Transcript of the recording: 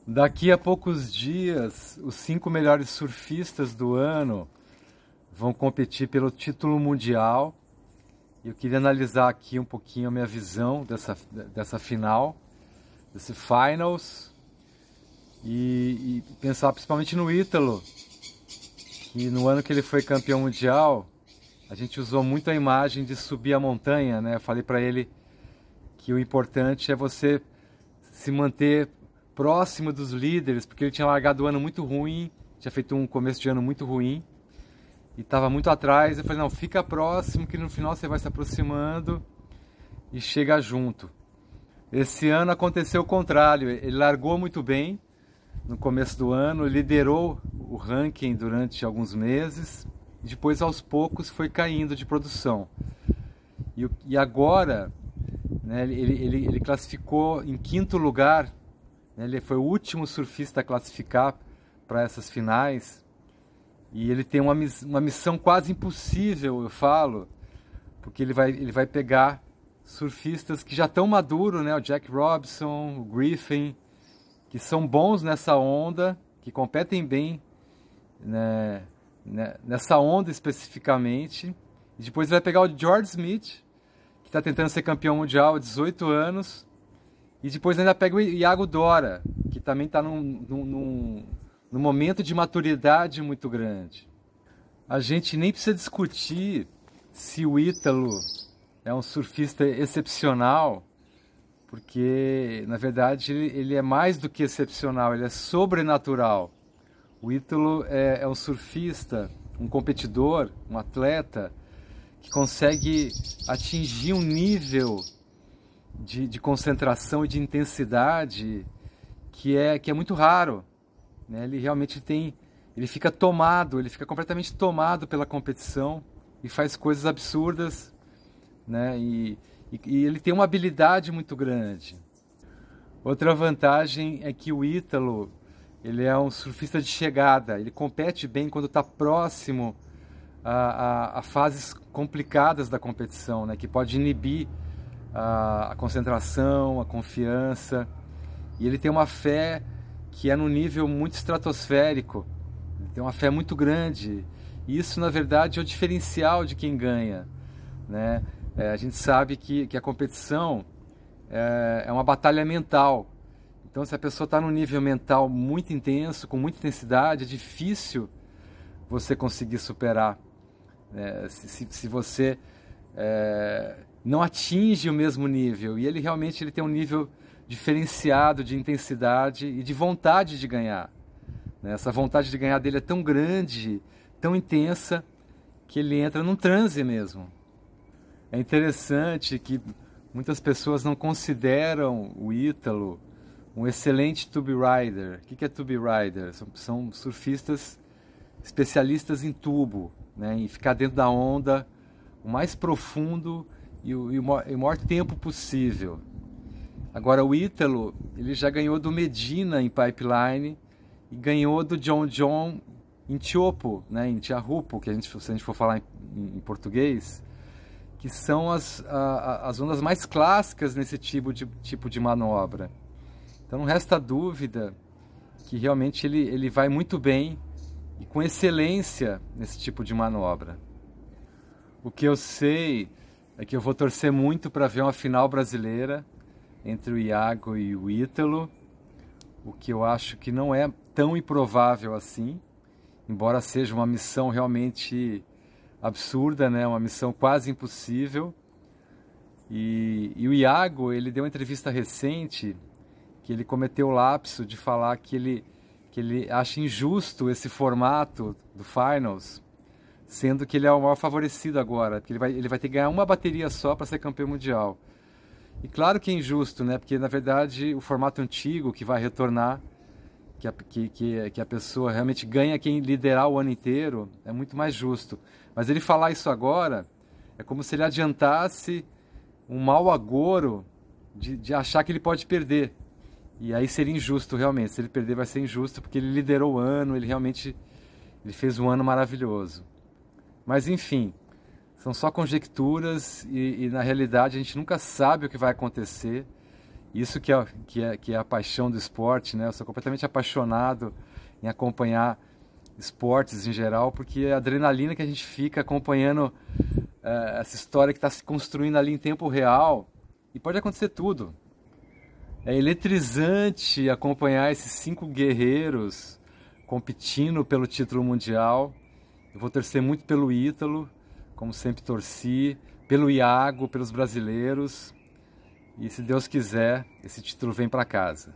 Daqui a poucos dias, os 5 melhores surfistas do ano vão competir pelo título mundial. Eu queria analisar aqui um pouquinho a minha visão dessa final, desse finals, e pensar principalmente no Ítalo, que no ano que ele foi campeão mundial, a gente usou muito a imagem de subir a montanha, né? Eu falei para ele que o importante é você se manter próximo dos líderes, porque ele tinha largado o ano muito ruim, tinha feito um começo de ano muito ruim e estava muito atrás. Eu falei, não, fica próximo que no final você vai se aproximando e chega junto. Esse ano aconteceu o contrário, ele largou muito bem no começo do ano, liderou o ranking durante alguns meses e depois aos poucos foi caindo de produção. E agora, né, ele classificou em 5º lugar. Ele foi o último surfista a classificar para essas finais e ele tem uma missão quase impossível, eu falo, porque ele vai pegar surfistas que já estão maduros, né? O Jack Robinson, o Griffin, que são bons nessa onda, que competem bem, né, nessa onda especificamente. E depois vai pegar o George Smith, que está tentando ser campeão mundial há 18 anos. E depois ainda pega o Iago Dora, que também está num momento de maturidade muito grande. A gente nem precisa discutir se o Ítalo é um surfista excepcional, porque, na verdade, ele é mais do que excepcional, ele é sobrenatural. O Ítalo é um surfista, um competidor, um atleta, que consegue atingir um nível de concentração e de intensidade que é muito raro, né? Ele realmente ele fica completamente tomado pela competição e faz coisas absurdas, né? E ele tem uma habilidade muito grande. Outra vantagem é que o Ítalo, ele é um surfista de chegada, ele compete bem quando está próximo a fases complicadas da competição, né? Que pode inibir a concentração, a confiança, e ele tem uma fé que é num nível muito estratosférico, ele tem uma fé muito grande, e isso na verdade é o diferencial de quem ganha, né? A gente sabe que a competição é uma batalha mental, então se a pessoa está num nível mental muito intenso, com muita intensidade, é difícil você conseguir superar, né? Se você não atinge o mesmo nível, e ele realmente tem um nível diferenciado de intensidade e de vontade de ganhar, né? Essa vontade de ganhar dele é tão grande, tão intensa, que ele entra num transe mesmo. É interessante que muitas pessoas não consideram o Ítalo um excelente tube rider. O que é tube rider? São surfistas especialistas em tubo, né? Em ficar dentro da onda o mais profundo e o maior tempo possível. Agora o Ítalo, ele já ganhou do Medina em Pipeline e ganhou do John em Tiopo, né, em Tiahupo, que se a gente for falar em português, que são as ondas mais clássicas nesse tipo de manobra. Então não resta dúvida que realmente ele vai muito bem e com excelência nesse tipo de manobra. O que eu sei é que eu vou torcer muito para ver uma final brasileira entre o Iago e o Ítalo, o que eu acho que não é tão improvável assim, embora seja uma missão realmente absurda, né? Uma missão quase impossível. E o Iago, ele deu uma entrevista recente que ele cometeu o lapso de falar que ele acha injusto esse formato do Finals, sendo que ele é o maior favorecido agora, porque ele vai ter que ganhar uma bateria só para ser campeão mundial. E claro que é injusto, né? Porque na verdade o formato antigo que vai retornar, que a pessoa realmente ganha quem liderar o ano inteiro, é muito mais justo. Mas ele falar isso agora é como se ele adiantasse um mau agouro de achar que ele pode perder. E aí seria injusto realmente. Se ele perder vai ser injusto porque ele liderou o ano, ele fez um ano maravilhoso. Mas enfim, são só conjecturas e na realidade a gente nunca sabe o que vai acontecer. Isso que é a paixão do esporte, né? Eu sou completamente apaixonado em acompanhar esportes em geral, porque é a adrenalina que a gente fica acompanhando essa história que está se construindo ali em tempo real, e pode acontecer tudo. É eletrizante acompanhar esses 5 guerreiros competindo pelo título mundial. Eu vou torcer muito pelo Ítalo, como sempre torci, pelo Iago, pelos brasileiros. E se Deus quiser, esse título vem para casa.